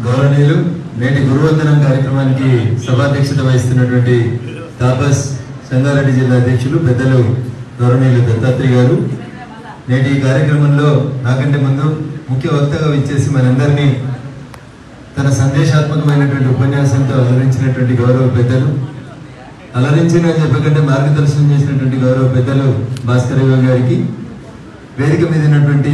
గౌరవనీయులు నేటి గురువందనం కార్యక్రమానికి సభాధ్యక్షత వహిస్తున్నటువంటి తాపస్ సంగారెడ్డి జిల్లా అధ్యక్షులు పెద్దలు గౌరవనీయులు దత్తాత్రేయ గారు, నేటి ఈ కార్యక్రమంలో నాకంటే ముందు ముఖ్య వక్తగా విచ్చేసి మనందరినీ తన సందేశాత్మకమైనటువంటి ఉపన్యాసంతో అలరించినటువంటి గౌరవ పెద్దలు, అలరించిన చెప్పకంటే మార్గదర్శనం చేసినటువంటి గౌరవ పెద్దలు భాస్కర్ గారికి, వేదిక మీద ఉన్నటువంటి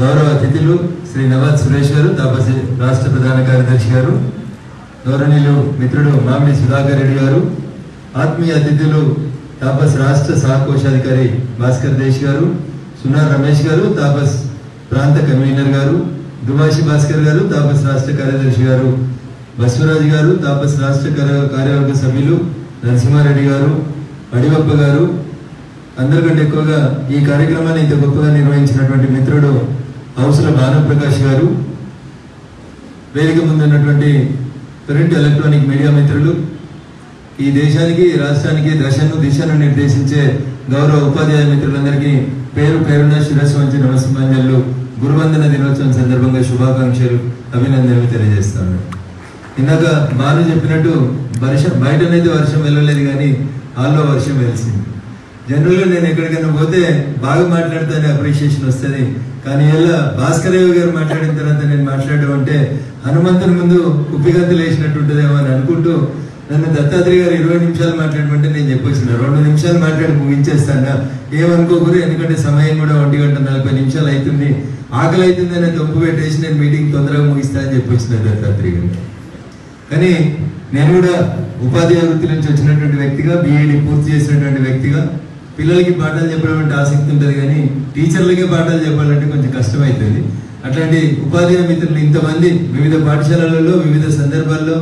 గౌరవ అతిథులు శ్రీ నవాజ్ సురేష్ గారు, తాపస్ రాష్ట్ర ప్రధాన కార్యదర్శి గారు, గౌరవనీయులు మిత్రుడు మామిడి సుధాకర్ రెడ్డి గారు, ఆత్మీయ అతిథులు తాపస్ రాష్ట్ర సహకోశాధికారి భాస్కర్ దేశ్ గారు, సునార్ రమేష్ గారు, తాపస్ ప్రాంత కన్వీనర్ గారు, దువాషి భాస్కర్ గారు, తాపస్ రాష్ట్ర కార్యదర్శి గారు బస్వరాజు గారు, తాపస్ రాష్ట్ర కార్యవర్గ సభ్యులు నరసింహారెడ్డి గారు, అడివప్ప గారు, అందరికంటే ఎక్కువగా ఈ కార్యక్రమాన్ని ఇంత గొప్పగా నిర్వహించినటువంటి మిత్రుడు హౌసుల భానుప్రకాష్ గారు, వేదిక ముందున్నటువంటి ప్రింట్ ఎలక్ట్రానిక్ మీడియా మిత్రులు, ఈ దేశానికి రాష్ట్రానికి దిశను నిర్దేశించే గౌరవ ఉపాధ్యాయ మిత్రులందరికీ పేరు పేరున శిరస్సు వంచి నమస్కారాలు, గురువందన దినోత్సవం సందర్భంగా శుభాకాంక్షలు, అభినందనలు తెలియజేస్తాను. ఇందాక బాను చెప్పినట్టు బయటనైతే వర్షం వెళ్ళలేదు, కానీ హాల్లో వర్షం వెలిసింది. జనరల్గా నేను ఎక్కడికైనా పోతే బాగా మాట్లాడితేనే అప్రిషియేషన్ వస్తుంది, కానీ ఇలా భాస్కర్ గారు మాట్లాడిన తర్వాత నేను మాట్లాడడం అంటే హనుమంతుని ముందు కుప్పిగంతులు వేసినట్టు ఉంటుందేమో అని అనుకుంటూ నన్ను దత్తాత్రేయ గారు 20 నిమిషాలు మాట్లాడమంటే నేను చెప్పొచ్చిన 2 నిమిషాలు మాట్లాడి ముగించేస్తాను, ఏమనుకోకూరు, ఎందుకంటే సమయం కూడా 1:40 అవుతుంది, ఆకలి అవుతుంది అని తొంపు పెట్టేసి నేను మీటింగ్ తొందరగా ముగిస్తా అని చెప్పొచ్చిన దత్తాత్రేయ గారు. కానీ నేను కూడా ఉపాధ్యాయ వృత్తి నుంచి వచ్చినటువంటి వ్యక్తిగా, బీఈడి పూర్తి చేసినటువంటి వ్యక్తిగా, పిల్లలకి పాఠాలు చెప్పడం అంటే ఆసక్తి ఉంటుంది, కానీ టీచర్లకే పాఠాలు చెప్పాలంటే కొంచెం కష్టమవుతుంది. అట్లాంటి ఉపాధ్యాయ మిత్రులు ఇంతమంది వివిధ పాఠశాలలలో వివిధ సందర్భాల్లో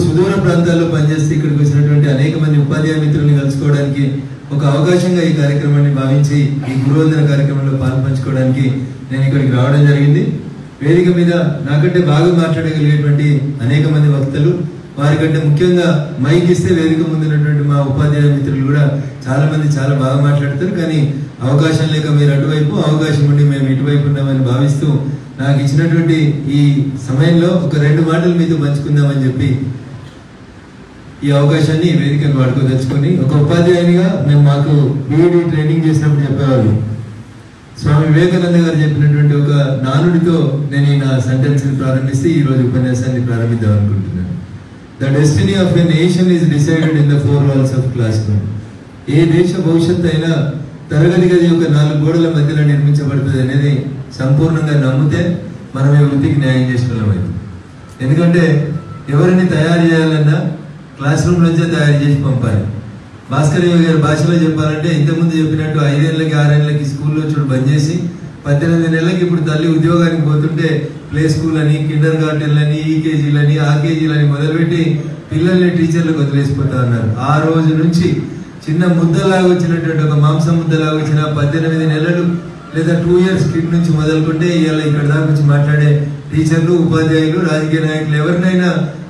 సుదూర ప్రాంతాల్లో పనిచేస్తే ఇక్కడికి వచ్చినటువంటి అనేక మంది ఉపాధ్యాయ మిత్రుల్ని కలుసుకోవడానికి ఒక అవకాశంగా ఈ కార్యక్రమాన్ని భావించి ఈ గురువందన కార్యక్రమంలో పాల్పంచుకోవడానికి నేను ఇక్కడికి రావడం జరిగింది. వేదిక మీద నాకంటే బాగా మాట్లాడగలిగేటువంటి అనేక మంది వక్తలు, వారికంటే ముఖ్యంగా మైక్ ఇస్తే వేదిక ముందున్నటువంటి మా ఉపాధ్యాయ మిత్రులు కూడా చాలా మంది చాలా బాగా మాట్లాడతారు, కానీ అవకాశం లేక మీరు అటువైపు, అవకాశం ఉండి మేము ఇటువైపు ఉన్నామని భావిస్తూ నాకు ఇచ్చినటువంటి ఈ సమయంలో ఒక 2 మాటలు మీతో పంచుకుందామని చెప్పి ఈ అవకాశాన్ని వేదికను వాడుకోదలుచుకొని, ఒక ఉపాధ్యాయునిగా మాకు బీఈడి ట్రైనింగ్ చేసినప్పుడు చెప్పేవాళ్ళు, స్వామి వివేకానంద గారు చెప్పినటువంటి ఒక నానుడితో నేను ఈ నా సెంటెన్స్ ప్రారంభిస్తే ఈ రోజు ఉపన్యాసాన్ని ప్రారంభిద్దాం అనుకుంటున్నాను. The destiny of a nation is decided in the 4 walls of classroom. ఏ దేశ భవిష్యత్తు అయినా తరగతి గది యొక్క 4 గోడల మధ్యలో నిర్మించబడుతుంది అనేది సంపూర్ణంగా నమ్మితే మనం ఈ వృత్తికి న్యాయం చేసుకోలేమైంది. ఎందుకంటే ఎవరిని తయారు చేయాలన్నా క్లాస్ రూమ్ నుంచే తయారు చేసి పంపాలి. భాస్కర్ గారి భాషలో చెప్పాలంటే ఇంతకుముందు చెప్పినట్టు 5 ఏళ్ళకి 6 ఏళ్ళకి స్కూల్లో చూడు బంద్ చేసి 18 నెలలకి ఇప్పుడు తల్లి ఉద్యోగానికి పోతుంటే ప్లే స్కూల్ అని, కిండర్ గార్డెన్లని, ఈకేజీలని, ఆర్కేజీలని మొదలుపెట్టి పిల్లల్ని టీచర్లకు వదిలేసిపోతా ఉన్నారు. ఆ రోజు నుంచి చిన్న ముద్దలాగా వచ్చినటువంటి ఒక మాంసం ముద్దలాగా వచ్చిన 18 నెలలు లేదా 2 years కిడ్ నుంచి మొదలుకుంటే ఇవాళ ఇక్కడ దాకా వచ్చి మాట్లాడే టీచర్లు, ఉపాధ్యాయులు, రాజకీయ నాయకులు ఎవరినైనా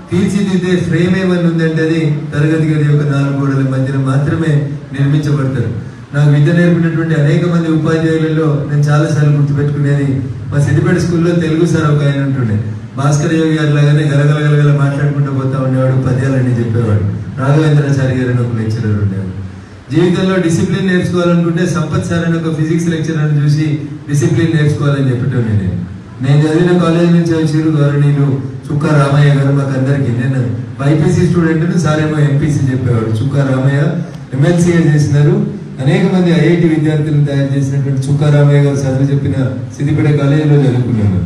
తీర్చిదిద్దే ఫ్రేమ్ ఏమని ఉందంటే అది తరగతి గది యొక్క 4 గోడల మధ్యన మాత్రమే నిర్మించబడతారు. నాకు విద్య నేర్పినటువంటి అనేక మంది ఉపాధ్యాయులలో నేను చాలాసార్లు గుర్తుపెట్టుకునేది, మా సిద్దిపేట స్కూల్లో తెలుగు సార్ ఒక ఆయన ఉంటుండే, భాస్కర్ గారి లాగానే గలగలగలగల మాట్లాడుకుంటూ పోతా ఉండేవాడు, పద్యాలన్నీ చెప్పేవాడు. రాఘవేంద్రాచారి గారు అని ఒక లెక్చరర్ ఉండేవాడు. జీవితంలో డిసిప్లిన్ నేర్చుకోవాలనుకుంటే సంపత్ సార్ అని ఒక ఫిజిక్స్ లెక్చరర్ చూసి డిసిప్లిన్ నేర్చుకోవాలని చెప్పటం నేను చదివిన కాలేజ్ నుంచి వచ్చారు గౌరవనీయులు చుక్కా రామయ్య గారు. మాకు అందరికి, నేను బైపీసీ స్టూడెంట్, సార్ ఏమో ఎంపీసీ చెప్పేవాడు. చుక్కా రామయ్య ఎమ్మెల్సీగా చేసినారు, అనేక మంది ఐఐటి విద్యార్థులను తయారు చేసినటువంటి చుక్కా రామయ్య గారు చదువు చెప్పిన సిద్దిపేట కాలేజీలో చదువుకున్నాను.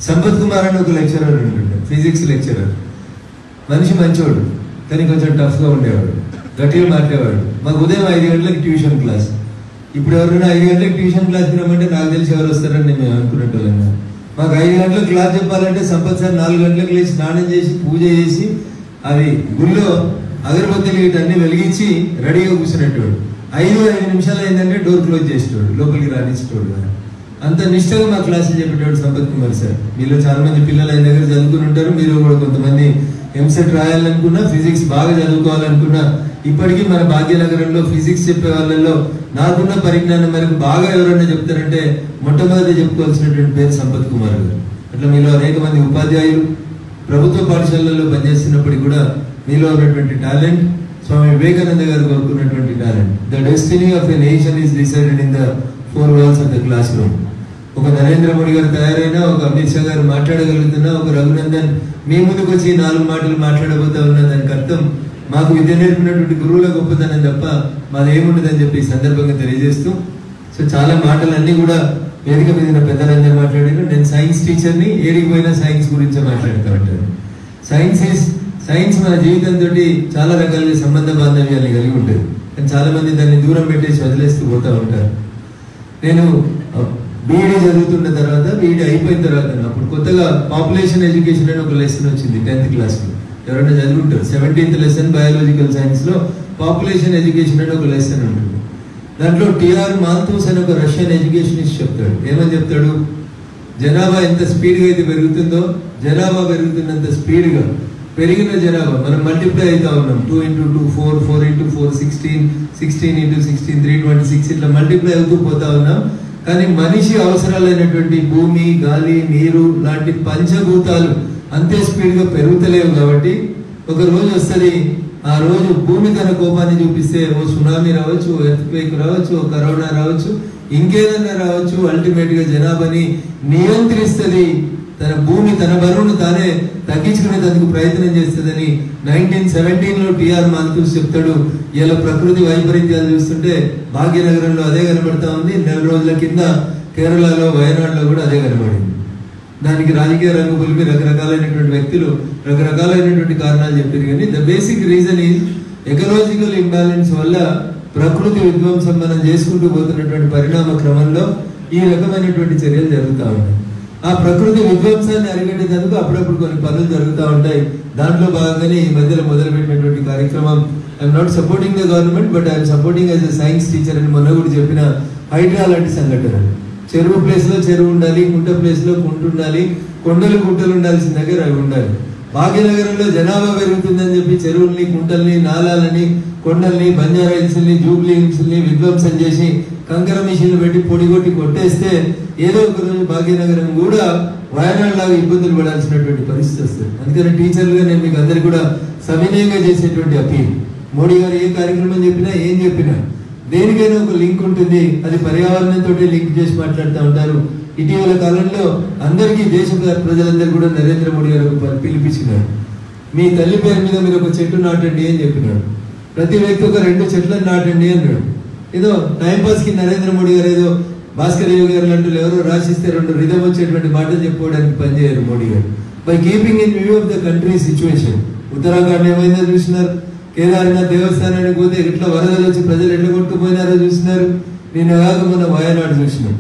సంపత్ కుమార్ అని ఒక లెక్చరర్ ఉంటుండే, ఫిజిక్స్ లెక్చరర్. మనిషి మంచోడు, కానీ కొంచెం టఫ్గా ఉండేవాడు, గట్టిగా మాట్లాడేవాడు. మాకు ఉదయం 5 గంటలకు ట్యూషన్ క్లాస్. ఇప్పుడు ఎవరైనా 5 గంటలకు ట్యూషన్ క్లాస్ వినమంటే నాకు తెలిసి ఎవరు వస్తారని మేము అనుకునేటోళ్ళం. మాకు 5 గంటలకు క్లాస్ చెప్పాలంటే సంపత్ సార్ 4 గంటలకు లేచి స్నానం చేసి పూజ చేసి అవి గుళ్ళో అగరబత్తులు వీటన్ని వెలిగించి రెడీగా కూర్చునేటోడు. 5 నిమిషాలు అయిందంటే డోర్ క్లోజ్ చేసేటోడు, లోపలికి రాణించేటోడు. అంత నిష్టగా మా క్లాసులు చెప్పేటోడు సంపత్ కుమార్ సార్. మీలో చాలా మంది పిల్లలు ఆయన దగ్గర చదువుకుని ఉంటారు, మీరు కూడా కొంతమంది ఎంసెట్ రాయాలనుకున్నా, ఫిజిక్స్ బాగా చదువుకోవాలనుకున్నా, ఇప్పటికీ మన భాగ్యనగరంలో ఫిజిక్స్ చెప్పే వాళ్ళల్లో నాకున్న పరిజ్ఞానం మేరకు బాగా ఎవరైనా చెప్తారంటే మొట్టమొదటి చెప్పుకోవాల్సినటువంటి పేరు సంపత్ కుమార్ గారు. అట్లా మీలో అనేక మంది ఉపాధ్యాయులు ప్రభుత్వ పాఠశాలల్లో పనిచేస్తున్నప్పటికీ కూడా మీలో ఉన్నటువంటి టాలెంట్ స్వామి వివేకానంద గారు కోరుకున్నటువంటి talent. The destiny of a nation is decided in the 4 walls of the class room. ఒక నరేంద్ర మోడీ గారు తయారైనా, ఒక అమిత్ షా గారు మాట్లాడగలుగుతున్నా, ఒక రఘునందన్ మీ ముందుకు వచ్చి 4 మాటలు మాట్లాడబోతా ఉన్న దానికి అర్థం మాకు విద్య నేర్పినటువంటి గురువుల గొప్పతనం తప్ప మాది ఏముండదని చెప్పి ఈ సందర్భంగా తెలియజేస్తూ, సో చాలా మాటలన్నీ కూడా వేదిక మీద పెద్దలందరూ మాట్లాడారు. నేను సైన్స్ టీచర్ని, ఏడికి పోయినా సైన్స్ గురించే మాట్లాడుతూ ఉంటాను. సైన్స్ మన జీవితంతో చాలా రకాల సంబంధ బాంధవ్యాన్ని కలిగి ఉంటుంది, కానీ చాలా మంది దాన్ని దూరం పెట్టేసి వదిలేస్తూ పోతూ ఉంటారు. నేను బీఈడీ చదువుతున్న తర్వాత, బీఈడీ అయిపోయిన తర్వాత అప్పుడు కొత్తగా పాపులేషన్ ఎడ్యుకేషన్ అని ఒక లెసన్ వచ్చింది 10th క్లాస్లో. ఎవరైనా చదువుంటారు. 17th లెసన్ బయాలజికల్ సైన్స్లో పాపులేషన్ ఎడ్యుకేషన్ అని ఒక లెసన్ ఉంటుంది. దాంట్లో టిఆర్ మాల్తూస్ అని ఒక రష్యన్ ఎడ్యుకేషనిస్ట్ చెప్తాడు. ఏమని చెప్తాడు? జనాభా ఎంత స్పీడ్గా అయితే పెరుగుతుందో, జనాభా పెరుగుతున్నంత స్పీడ్గా పెరిగిన జనాభా మనం మల్టిప్లై అవుతా ఉన్నాం. 2 into 2 4, 4 into 4 16, 16 into 16 326 ఇట్లా మల్టిప్లై అవుతూ పోతా ఉన్నాం. కానీ మనిషి అవసరాలైనటువంటి భూమి, గాలి, నీరు లాంటి పంచభూతాలు అంతే స్పీడ్గా పెరుగుతలేవు. కాబట్టి ఒక రోజు వస్తుంది, ఆ రోజు భూమి తన కోపాన్ని చూపిస్తే ఓ సునామీ రావచ్చు, ఓ ఎర్త్క్వేక్ రావచ్చు, ఓ కరోనా రావచ్చు, ఇంకేదన్నా రావచ్చు. అల్టిమేట్గా జనాభాని నియంత్రిస్తుంది. తన భూమి తన బరువును తానే తగ్గించుకునేందుకు ప్రయత్నం చేస్తుందని 1917లో టిఆర్ మాల్తూస్ చెప్తాడు. ఇలా ప్రకృతి వైపరీత్యాలు చూస్తుంటే భాగ్యనగరంలో అదే కనబడతా ఉంది. 4 రోజుల కింద కేరళలో, వయనాడులో కూడా అదే కనబడింది. దానికి రాజకీయ రంగు పులిపి రకరకాలైనటువంటి వ్యక్తులు రకరకాలైనటువంటి కారణాలు చెప్పారు. కానీ the basic reason is ecological imbalance వల్ల ప్రకృతి విధ్వంసం మనం చేసుకుంటూ పోతున్నటువంటి పరిణామ క్రమంలో ఈ రకమైనటువంటి చర్యలు జరుగుతూ ఉన్నాయి. ఆ ప్రకృతి విధ్వంసాన్ని అరికట్టేందుకు అప్పుడప్పుడు కొన్ని పనులు జరుగుతూ ఉంటాయి. దాంట్లో భాగంగానే ఈ మధ్యలో మొదలుపెట్టినటువంటి కార్యక్రమం, I'm not supporting the government but I'm supporting as a science teacher అని మొన్న కూడా చెప్పిన హైడ్రా లాంటి సంఘటనలు. చెరువు ప్లేస్లో చెరువు ఉండాలి, కుంట ప్లేస్లో కుంట ఉండాలి, కొండలు గుంటలు ఉండాల్సిన దగ్గర అవి ఉండాలి. భాగ్యనగరంలో జనాభా పెరుగుతుందని చెప్పి చెరువుల్ని, కుంటల్ని, నాలాలని, కొండల్ని, బంజారా హిల్స్ని, జూబ్లీ హిల్స్ని విధ్వంసం చేసి కంకర మిషన్లు పెట్టి పొడిగొట్టి కొట్టేస్తే ఏదో ఒక రోజు భాగ్యనగరం కూడా వయనాడు లాగా ఇబ్బందులు పడాల్సినటువంటి పరిస్థితి వస్తుంది. అందుకని టీచర్లుగా నేను మీకు అందరికీ కూడా సవినయంగా చేసేటువంటి అపీల్, మోడీ గారు ఏ కార్యక్రమం చెప్పినా, ఏం చెప్పినా దేనికైనా ఒక లింక్ ఉంటుంది. అది పర్యావరణంతో లింక్ చేసి మాట్లాడుతూ ఉంటారు. ఇటీవల కాలంలో అందరికీ దేశ ప్రజలందరూ కూడా నరేంద్ర మోడీ గారు పిలిపించినారు. మీ తల్లి పేరు మీద మీరు ఒక చెట్టు నాటండి అని చెప్పినాడు. ప్రతి వ్యక్తి ఒక 2 చెట్లను నాటండి అన్నాడు. ఏదో టైంపాస్కి నరేంద్ర మోడీ గారు ఏదో భాస్కర్ రావు గారు లాంటి ఎవరో రాసిస్తే 2 రిధం వచ్చేటువంటి మాటలు చెప్పుకోవడానికి పనిచేయరు మోడీ గారు. By keeping in view of the country situation. Uttarakhand ఏమైందో చూసినారు, కేదార్నాథ్ దేవస్థానానికి పోతే ఎట్లా వరదలు వచ్చి ప్రజలు ఎట్లా కొట్టుకుపోయినారో చూసినారు, నిన్న కాక మొన్న వయనాడు చూసినాం.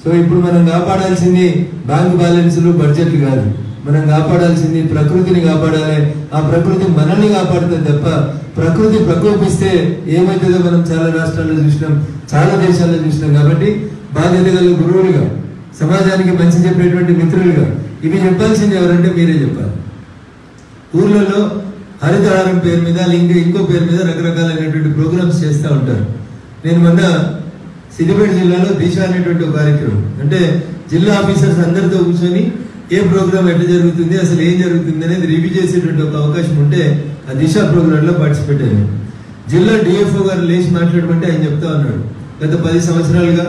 సో ఇప్పుడు మనం కాపాడాల్సింది బ్యాంక్ బ్యాలెన్స్లు, బడ్జెట్లు కాదు. మనం కాపాడాల్సింది ప్రకృతిని కాపాడాలి. ఆ ప్రకృతి మనల్ని కాపాడుతుంది తప్ప ప్రకృతి ప్రకోపిస్తే ఏమవుతుందో మనం చాలా రాష్ట్రాల్లో చూసినాం, చాలా దేశాల్లో చూసినాం. కాబట్టి బాధ్యత గల గురువులుగా, సమాజానికి మంచి చెప్పేటువంటి మిత్రులుగా ఇవి చెప్పాల్సింది ఎవరంటే మీరే చెప్పాలి. ఊర్లలో హరితహారం పేరు మీద, ఇంకో పేరు మీద రకరకాలైనటువంటి ప్రోగ్రామ్స్ చేస్తూ ఉంటారు. నేను మొన్న సిద్దిపేట జిల్లాలో దిశ అనేటువంటి ఒక కార్యక్రమం, అంటే జిల్లా ఆఫీసర్స్ అందరితో కూర్చొని ఏ ప్రోగ్రామ్ ఎట్లా జరుగుతుంది, అసలు ఏం జరుగుతుంది అనేది రివ్యూ చేసేటువంటి ఒక అవకాశం ఉంటే ఆ దిశ ప్రోగ్రాంలో పార్టిసిపేట్ అయ్యాను. జిల్లా డిఎఫ్ఓ గారు లేచి మాట్లాడమంటే ఆయన చెప్తా ఉన్నాడు, గత 10 సంవత్సరాలుగా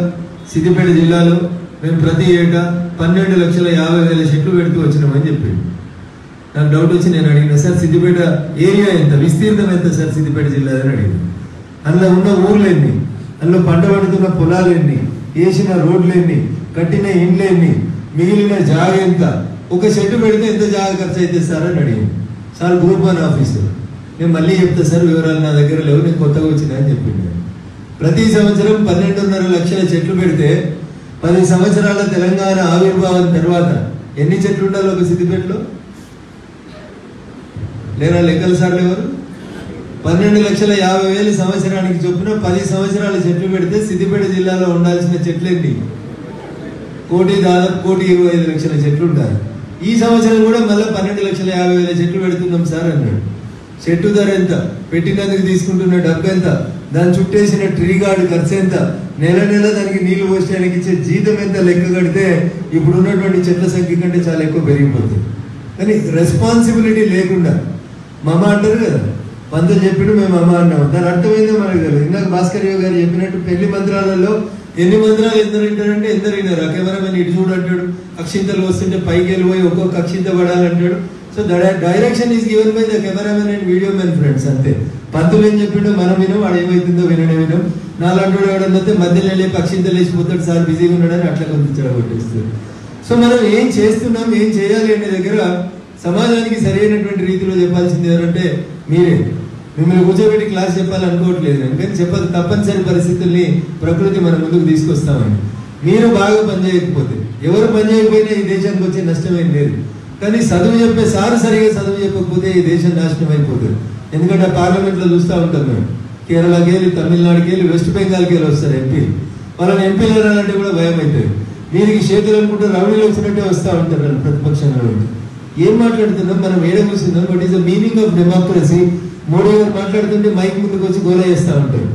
సిద్దిపేట జిల్లాలో మేము ప్రతి ఏటా 12,50,000 చెట్లు పెడుతూ వచ్చినామని చెప్పాడు. నాకు డౌట్ వచ్చి నేను అడిగిన, సార్ సిద్దిపేట ఏరియా ఎంత, విస్తీర్ణం ఎంత సార్ సిద్దిపేట జిల్లా అని అడిగాను. అందులో ఉన్న ఊర్లు ఎన్ని, అందులో పంట పండుతున్న పొలాలు ఎన్ని, వేసిన రోడ్లు ఎన్ని, కట్టిన ఇండ్లు ఎన్ని, మిగిలిన జాగ ఎంత, ఒక చెట్టు పెడితే ఎంత జాగ ఖర్చు అయితే సార్ అని అడిగాను. సార్ గ్రూప్ 1 ఆఫీసర్, నేను మళ్ళీ చెప్తా సార్ వివరాలు నా దగ్గర లేవు, నేను కొత్తగా వచ్చినా అని చెప్పింది. ప్రతి సంవత్సరం 12.5 లక్షల చెట్లు పెడితే 10 సంవత్సరాల తెలంగాణ ఆవిర్భావం తర్వాత ఎన్ని చెట్లు ఉండాలి ఒక సిద్దిపేటలో? లేరా లెక్కల సార్లు ఎవరు? 12,50,000 సంవత్సరానికి చొప్పున 10 సంవత్సరాల చెట్లు పెడితే సిద్దిపేట జిల్లాలో ఉండాల్సిన చెట్లు ఎన్ని? దాదాపు 1,25,00,000 చెట్లు ఉంటారు. ఈ సంవత్సరం కూడా మళ్ళీ 12,50,000 చెట్లు పెడుతున్నాం సార్ అన్నాడు. చెట్టు ధర ఎంత, పెట్టినందుకు తీసుకుంటున్న డబ్బు ఎంత, దాని చుట్టేసిన ట్రీ గార్డు ఖర్చు ఎంత, నెల నెల దానికి నీళ్లు పోసడానికి ఇచ్చే జీతం ఎంత లెక్క కడితే ఇప్పుడు ఉన్నటువంటి చెట్ల సంఖ్య కంటే చాలా ఎక్కువ పెరిగిపోతుంది. కానీ రెస్పాన్సిబిలిటీ లేకుండా మమ అంటారు కదా, పంతులు చెప్పిడు మేము అమ్మ అన్నాం, దాని అర్థమైందో మనకు తెలియదు. ఇందాక భాస్కర్ గారు చెప్పినట్టు పెళ్లి మంత్రాలలో ఎన్ని మంత్రాలు ఎందరు వింటారంటే ఎందరు విన్నారు. ఆ కెమెరామెన్ ఇటు చూడంటాడు, అక్షింతలు వస్తుంటే పైకి వెళ్ళిపోయి ఒక్కొక్క అక్షింత పడాలంటాడు. So direction is given by the cameraman and video men friends అంతే. పంతులు ఏం చెప్పిండో మనం వినం, వాడు ఏమవుతుందో వినం. నాలాంటి ఎవడన్నైతే మధ్యలో వెళ్ళి అక్షింతలు వేసిపోతాడు, సార్ బిజీగా ఉన్నాడని అట్లా కొంత చెడగొట్టేస్తుంది. సో మనం ఏం చేస్తున్నాం, ఏం చేయాలి అనే దగ్గర సమాజానికి సరైనటువంటి రీతిలో చెప్పాల్సింది ఎవరంటే మీరే. మిమ్మల్ని కూర్చోబెట్టి క్లాస్ చెప్పాలనుకోవట్లేదు నేను, కానీ చెప్పదు తప్పనిసరి పరిస్థితుల్ని ప్రకృతి మన ముందుకు తీసుకొస్తామని. మీరు బాగా పనిచేయకపోతే, ఎవరు పనిచేయకపోయినా ఈ దేశానికి వచ్చే నష్టమేం లేదు. కానీ చదువు చెప్పే సారు సరిగా చదువు చెప్పకపోతే ఈ దేశం నాశనం అయిపోతుంది. ఎందుకంటే పార్లమెంట్లో చూస్తూ ఉంటాం మేము, కేరళకి వెళ్ళి, తమిళనాడుకి వెళ్ళి, వెస్ట్ బెంగాల్కి వెళ్ళి వస్తారు ఎంపీలు. వాళ్ళని ఎంపీలు అనాలంటే కూడా భయం అవుతుంది. వీరికి చేతులు అనుకుంటే రౌడీలు వచ్చినట్టే వస్తూ ఉంటారు వాళ్ళు ప్రతిపక్షంలో ఉండి. ఏం మాట్లాడుతున్నాం మనం, ఏడ కూర్చున్నాం, what is the meaning of democracy. Modi గారు మాట్లాడుతుంటే మైక్ ముందుకు వచ్చి గోల చేస్తూ ఉంటారు.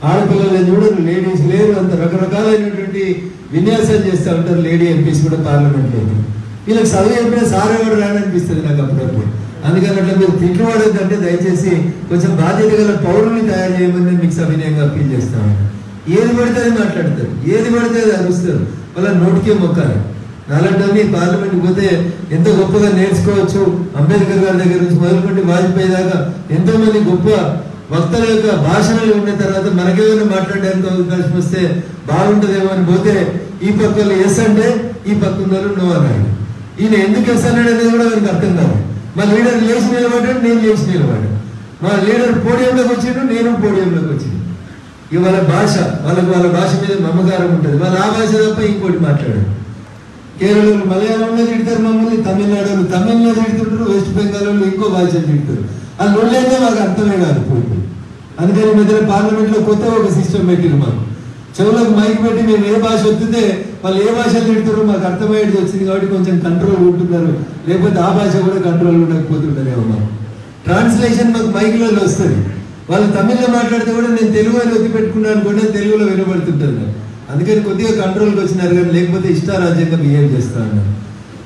ఆడపిల్లలు చూడరు, లేడీస్ లేరు, అంత రకరకాలైనటువంటి విన్యాసాలు చేస్తూ ఉంటారు లేడీ ఎంపీస్ కూడా పార్లమెంట్లో. వీళ్ళకి చదువు చెప్పినా సార్ ఎవరు రాననిపిస్తుంది నాకు అప్పుడప్పుడు. అందుకని అట్లా మీరు తిట్టువాడొద్దంటే దయచేసి కొంచెం బాధ్యత గల పౌరుల్ని తయారు చేయమని మీకు సవినయంగా అప్పీల్ చేస్తాను. ఏది పడితే అది మాట్లాడతారు, ఏది పడితే అది అరుస్తారు, వాళ్ళ నోటికే మొక్కాలి. నాలుగు పార్లమెంట్కి పోతే ఎంతో గొప్పగా నేర్చుకోవచ్చు. అంబేద్కర్ గారి దగ్గర నుంచి మొదలుపెట్టి వాజ్పేయి దాకా ఎంతో మంది గొప్ప వక్తల యొక్క భాషణలు ఉన్న తర్వాత మనకేమైనా మాట్లాడడానికి అవకాశం వస్తే బాగుంటుందేమో అని పోతే ఈ పక్కలు ఎస్ అంటే ఈ పక్క ఉన్నారు నో అన్నాడు. ఈయన ఎందుకు ఎస్ అన్నాడు అనేది కూడా మనకు అర్థం కాదు. మా లీడర్ లేచి నిలబడ్డాడు, నేను లేచి నిలబడ్డాడు. మా లీడర్ పోడియంలోకి వచ్చిండు, నేను పోడియంలోకి వచ్చిండు. ఇక వాళ్ళ భాష, వాళ్ళ భాష మీద మమకారం ఉంటుంది. వాళ్ళు ఆ భాష తప్ప ఇంకోటి మాట్లాడారు. కేరళలో మలయాళంలో తిడతారు మమ్మల్ని, తమిళనాడు తమిళ్లో తిడుతుంటారు, వెస్ట్ బెంగాల్ వాళ్ళు ఇంకో భాషలు తింటారు. ఆ లొల్లైతే మాకు అర్థమే కాదు పోయి. అందుకని మధ్యలో పార్లమెంట్లో కొత్త ఒక సిస్టమ్ పెట్టిరు. మాకు చెవులకు మైక్ పెట్టి మేము ఏ భాష వస్తుంటే వాళ్ళు ఏ భాషలు తిడుతారో మాకు అర్థమయ్యేది వచ్చింది కాబట్టి కొంచెం కంట్రోల్ ఉంటున్నారు. లేకపోతే ఆ భాష కూడా కంట్రోల్ ఉండకపోతుంటారేమో. మాకు ట్రాన్స్లేషన్ మాకు మైక్లలో వస్తుంది. వాళ్ళు తమిళ్లో మాట్లాడితే కూడా నేను తెలుగు అని ఒత్తి పెట్టుకున్నాను కూడా తెలుగులో వినబడుతుంటుంది. అందుకని కొద్దిగా కంట్రోల్కి వచ్చినారు, కానీ లేకపోతే ఇష్టారాజ్యంగా బిహేవ్ చేస్తా ఉన్నారు.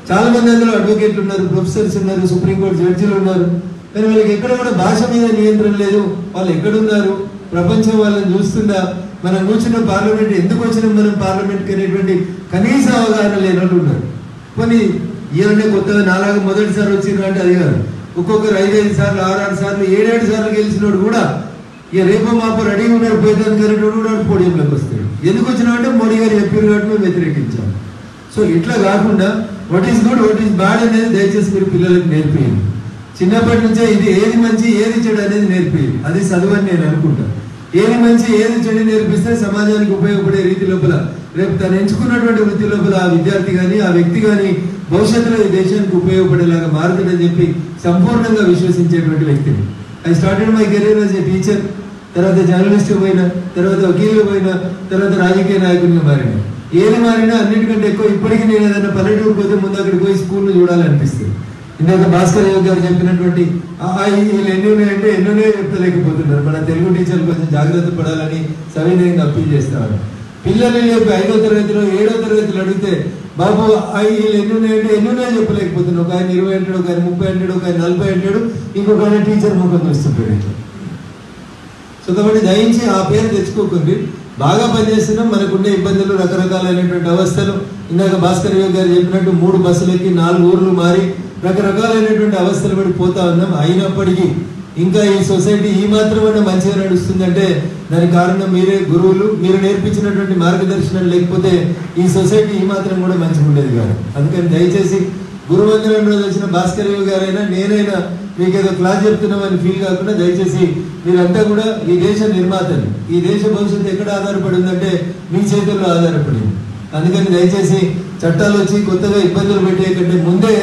చాలా మంది అందులో అడ్వకేట్లు ఉన్నారు, ప్రొఫెసర్స్ ఉన్నారు, సుప్రీంకోర్టు జడ్జిలు ఉన్నారు. కానీ వాళ్ళకి ఎక్కడ కూడా భాష మీద నియంత్రణ లేదు. వాళ్ళు ఎక్కడున్నారు, ప్రపంచం వాళ్ళని చూస్తుందా, మనం కూర్చున్న పార్లమెంట్ ఎందుకు వచ్చినాం మనం పార్లమెంట్కి అనేటువంటి కనీస అవగాహన లేనట్టు ఉన్నారు. కొన్ని ఈయననే కొత్తగా నాలాగా మొదటిసారి వచ్చిండ్రు అంటే అది కాదు. ఒక్కొక్కరు 5 సార్లు 6 సార్లు 7 సార్లు గెలిచినోడు కూడా ఇక రేపో మాపో రెడీ ఉన్నాడు పోయితాను కరెక్ట్ కూడా పోడియంలోకి వస్తాడు. ఎందుకు వచ్చినామంటే మోడీ గారు చెప్పారు కాబట్టి మేము వ్యతిరేకించాం. సో ఇట్లా కాకుండా what is good what is bad అనేది దయచేసి మీరు పిల్లలకు నేర్పియండి. చిన్నప్పటి నుంచే ఇది ఏది మంచి ఏది చెడు అనేది నేర్పియండి. అది చదువు అని నేను అనుకుంటాను. ఏది మంచి ఏది చెడు నేర్పిస్తే సమాజానికి ఉపయోగపడే రీతి లోపల రేపు తను ఎంచుకున్నటువంటి వృత్తి లోపల ఆ విద్యార్థి కానీ ఆ వ్యక్తి కానీ భవిష్యత్తులో ఈ దేశానికి ఉపయోగపడేలాగా మారుతుందని చెప్పి సంపూర్ణంగా విశ్వసించేటువంటి వ్యక్తిని. I started my career as a teacher, తర్వాత జర్నలిస్ట్ పోయినా, తర్వాత వకీలు పోయినా, తర్వాత రాజకీయ నాయకునిగా మారినా. ఏది మారినా అన్నిటికంటే ఎక్కువ ఇప్పటికీ నేను ఏదైనా పల్లెటూరు పోతే ముందు అక్కడికి పోయి స్కూల్ను చూడాలనిపిస్తుంది. ఇందాక భాస్కర్ గారు చెప్పినటువంటి వీళ్ళు ఎన్ని ఉన్నాయంటే ఎన్ని ఉన్నాయో చెప్తలేకపోతున్నారు. మన తెలుగు టీచర్లు కొంచెం జాగ్రత్త పడాలని సవినయంగా అప్పీల్ చేస్తాను. పిల్లలు లేపి 5వ తరగతిలో 7వ తరగతిలో అడిగితే బాబు వీళ్ళు ఎన్ని ఉన్నాయంటే ఎన్ని ఉన్నాయో చెప్పలేకపోతున్నారు. ఒక ఆయన 20 అంటాడు, ఒక ఆయన 30 అంటాడు, ఒక ఆయన 40 అంటాడు, ఇంకొక ఆయన టీచర్ ముఖం చూస్తుంటాడు. సో కాబట్టి దయించి ఆ పేరు తెచ్చుకోకండి. బాగా పనిచేస్తున్నాం, మనకుండే ఇబ్బందులు రకరకాలైనటువంటి అవస్థలు. ఇందాక భాస్కర్ గారు చెప్పినట్టు 3 బస్సులకి 4 ఊర్లు మారి రకరకాలైనటువంటి అవస్థలు పడి పోతా ఉన్నాం. అయినప్పటికీ ఇంకా ఈ సొసైటీ ఈ మాత్రమైనా మంచిగా నడుస్తుందంటే దానికి కారణం మీరే గురువులు. మీరు నేర్పించినటువంటి మార్గదర్శనం లేకపోతే ఈ సొసైటీ ఈ మాత్రం కూడా మంచిగా ఉండేది కాదు. అందుకని దయచేసి గురువందనం రోజు వచ్చిన భాస్కర్ గారైనా నేనైనా మీకు ఏదో క్లాస్ చెప్తున్నామని ఫీల్ కాకుండా దయచేసి మీరంతా కూడా ఈ దేశ నిర్మాతలు. ఈ దేశ భవిష్యత్తు ఎక్కడ ఆధారపడి ఉందంటే మీ చేతుల్లో ఆధారపడింది. అందుకని దయచేసి చట్టాలు వచ్చి కొత్తగా ఇబ్బందులు పెట్టే కంటే ముందే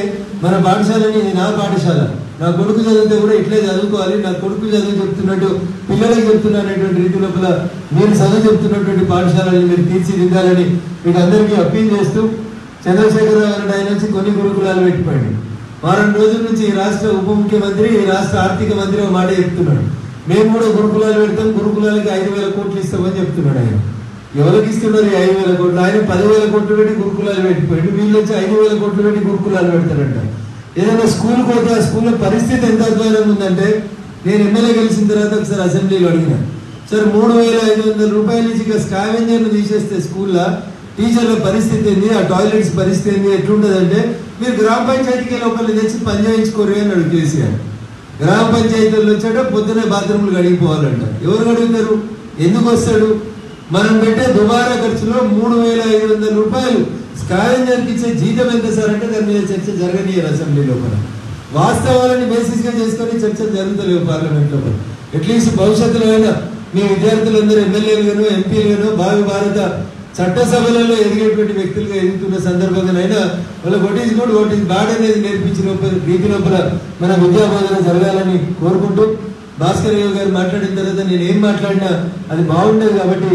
మన పాఠశాలని ఇది నా పాఠశాల, నా కొడుకు చదివితే కూడా ఇట్లే చదువుకోవాలి, నా కొడుకు చదువు చెప్తున్నట్టు పిల్లలకు చెప్తున్నా అనేటువంటి రీతి లోపల మీరు చదువు చెప్తున్నటువంటి పాఠశాలని మీరు తీర్చిదిద్దాలని మీకు అందరికీ అప్పీల్ చేస్తూ చంద్రశేఖరరావు గారు ఆయన నుంచి కొన్ని గురుకులాలు పెట్టిపోయింది. వారం రోజుల నుంచి ఈ రాష్ట్ర ఉప ముఖ్యమంత్రి, ఈ రాష్ట్ర ఆర్థిక మంత్రి ఒక మాట చెప్తున్నాడు, మేము కూడా గురుకులాలు పెడతాం, గురుకులాలకి 5,000 కోట్లు ఇస్తామని చెప్తున్నాడు ఆయన. ఎవరికి ఇస్తున్నారు 5,000 కోట్లు? ఆయన 10,000 కోట్లు పెట్టి గురుకులాలు పెట్టిపోయాడు, వీళ్ళు వచ్చి 5,000 కోట్లు పెట్టి గురుకులాలు పెడతారంట. ఏదైనా స్కూల్ పోతే ఆ స్కూల్లో పరిస్థితి ఎంత అధ్వానంగా ఉందంటే, నేను ఎమ్మెల్యే గెలిచిన తర్వాత ఒకసారి అసెంబ్లీలో అడిగిన, సార్ 3,500 రూపాయల నుంచి ఇక స్కావెంజర్ను తీసేస్తే స్కూల్లో టీచర్ల పరిస్థితి ఏంది, ఆ టాయిలెట్స్ పరిస్థితి ఏంది, ఎట్లుంటుందంటే మీరు గ్రామ పంచాయతీకి ఒకళ్ళు తెచ్చి పని చేయించుకోరు అని అడుగు కేసీఆర్. గ్రామ పంచాయతీల్లో వచ్చాడో పొద్దునే బాత్రూమ్లు కడిగిపోవాలంట. ఎవరు కడుగుతారు? ఎందుకు వస్తాడు? మనం పెట్టే దుబారా ఖర్చులో 3,500 రూపాయలు స్కావెంజర్కి ఇచ్చే జీతం ఎంత సార్ అంటే దాని మీద చర్చ జరగనీయరు అసెంబ్లీ లోపల. వాస్తవాలని బేసిస్గా చేసుకొని చర్చలు జరుగుతలేవు పార్లమెంట్ లోపల. అట్లీస్ట్ భవిష్యత్తులో అయినా మీ విద్యార్థులందరూ ఎమ్మెల్యేలుగాను ఎంపీలుగాను భావి భారత చట్టసభలలో ఎదిగేటువంటి వ్యక్తులుగా ఎదుగుతున్న సందర్భంగానైనా వాళ్ళకి what is good what is bad అనేది నేర్పించిన రీతి లోపల మన విద్యాబోధన జరగాలని కోరుకుంటూ, భాస్కర్ రావు గారు మాట్లాడిన తర్వాత నేను ఏం మాట్లాడినా అది బాగుండదు కాబట్టి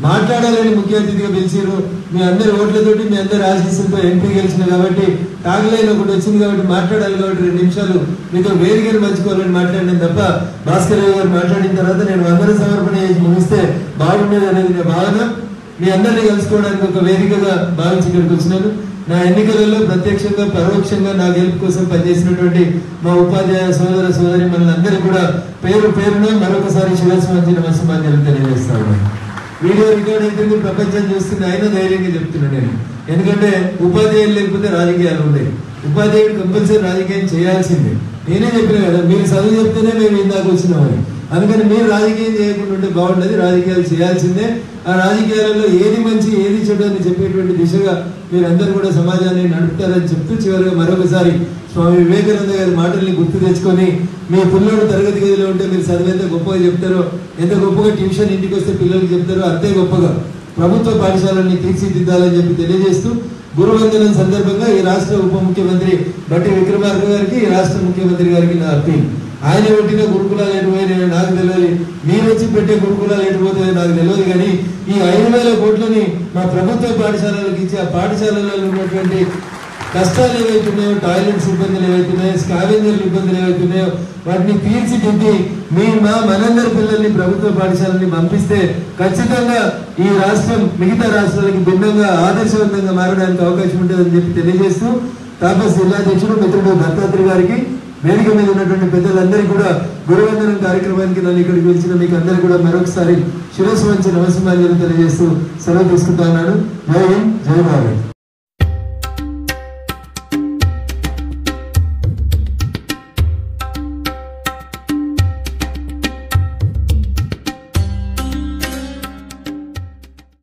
మాట్లాడాలని ముఖ్య అతిథిగా పిలిచారు. మీ అందరి ఓట్లతోటి మీ అందరి ఆశీస్సులతో ఎంపీ గెలిచిన కాబట్టి టాగ్లైన్ ఒకటి వచ్చింది కాబట్టి మాట్లాడాలి కాబట్టి 2 నిమిషాలు మీతో వేదికను పంచుకోవాలని మాట్లాడినాను తప్ప, భాస్కర్ రావు గారు మాట్లాడిన తర్వాత నేను వందన సమర్పణ చేసి ముగిస్తే బాగుండేది అనేది నా భావన. మీ అందరినీ కలుసుకోవడానికి ఒక వేదికగా భావించి ఇక్కడికి వచ్చినాను. నా ఎన్నికలలో ప్రత్యక్షంగా పరోక్షంగా నా గెలుపు కోసం పనిచేసినటువంటి మా ఉపాధ్యాయ సోదర సోదరి మనందరికీ కూడా పేరు పేరున మరొకసారి శిరస్సు వంచి నమస్కారాలు తెలియజేస్తాను. వీడియో రికార్డ్ అయితే ప్రపంచం చూస్తుంది, అయినా ధైర్యంగా చెప్తున్నాను నేను. ఎందుకంటే ఉపాధ్యాయులు లేకపోతే రాజకీయాలు ఉండేవి. ఉపాధ్యాయుడు కంపల్సరీ రాజకీయం చేయాల్సిందే. నేనే చెప్పిన కదా, మీరు చదువు చెప్తేనే మేము ఇందాక వచ్చినామని. అందుకని మీరు రాజకీయం చేయకుండా ఉంటే బాగుండదు, రాజకీయాలు చేయాల్సిందే. ఆ రాజకీయాలలో ఏది మంచి ఏది చెడు అని చెప్పేటువంటి దిశగా మీరందరూ కూడా సమాజాన్ని నడుపుతారని చెప్తూ చివరిగా మరొకసారి స్వామి వివేకానంద గారి మాటల్ని గుర్తు తెచ్చుకొని, మీ పిల్లలు తరగతి గదిలో ఉంటే మీరు చదువు ఎంత గొప్పగా చెప్తారో, ఎంత గొప్పగా ట్యూషన్ ఇంటికి వస్తే పిల్లలకి చెప్తారో అంతే గొప్పగా ప్రభుత్వ పాఠశాలల్ని తీర్చిదిద్దాలని చెప్పి తెలియజేస్తూ, గురువందనం సందర్భంగా ఈ రాష్ట్ర ఉప ముఖ్యమంత్రి బట్టి విక్రమార్క గారికి, ఈ రాష్ట్ర ముఖ్యమంత్రి గారికి నా అప్పీల్. ఆయన పెట్టిన గురుకులాలు ఎటుపోయినాయో నాకు తెలియదు, మీరు వచ్చి పెట్టే గురుకులాలు ఎటుపోతాయో నాకు తెలియదు. కానీ ఈ 5,000 కోట్లని మా ప్రభుత్వ పాఠశాలలకు ఇచ్చి ఆ పాఠశాలలో ఉన్నటువంటి కష్టాలు ఏవైతున్నాయో, టాయిలెట్స్ ఇబ్బందులు ఏవైతున్నాయో, స్కావెంజర్లు ఇబ్బందులు ఏవైతున్నాయో వాటిని తీర్చిదిద్ది మనందరి పిల్లల్ని ప్రభుత్వ పాఠశాలని పంపిస్తే ఖచ్చితంగా ఈ రాష్ట్రం మిగతా రాష్ట్రాలకు భిన్నంగా ఆదర్శవంతంగా మారడానికి అవకాశం ఉంటుందని చెప్పి తెలియజేస్తూ, తాపస్ జిల్లా అధ్యక్షుడు మిత్రుడు దత్తాత్రి గారికి, వేదిక మీద ఉన్నటువంటి పెద్దలందరికీ కూడా గురువందనం కార్యక్రమానికి నన్ను ఇక్కడికి పిలిచిన మీకు అందరికీ కూడా మరొకసారి శిరస్సు వంచి నమస్కారాలు తెలియజేస్తూ సెలవు తీసుకుంటా ఉన్నాను. జై హింద్, జై భారత్.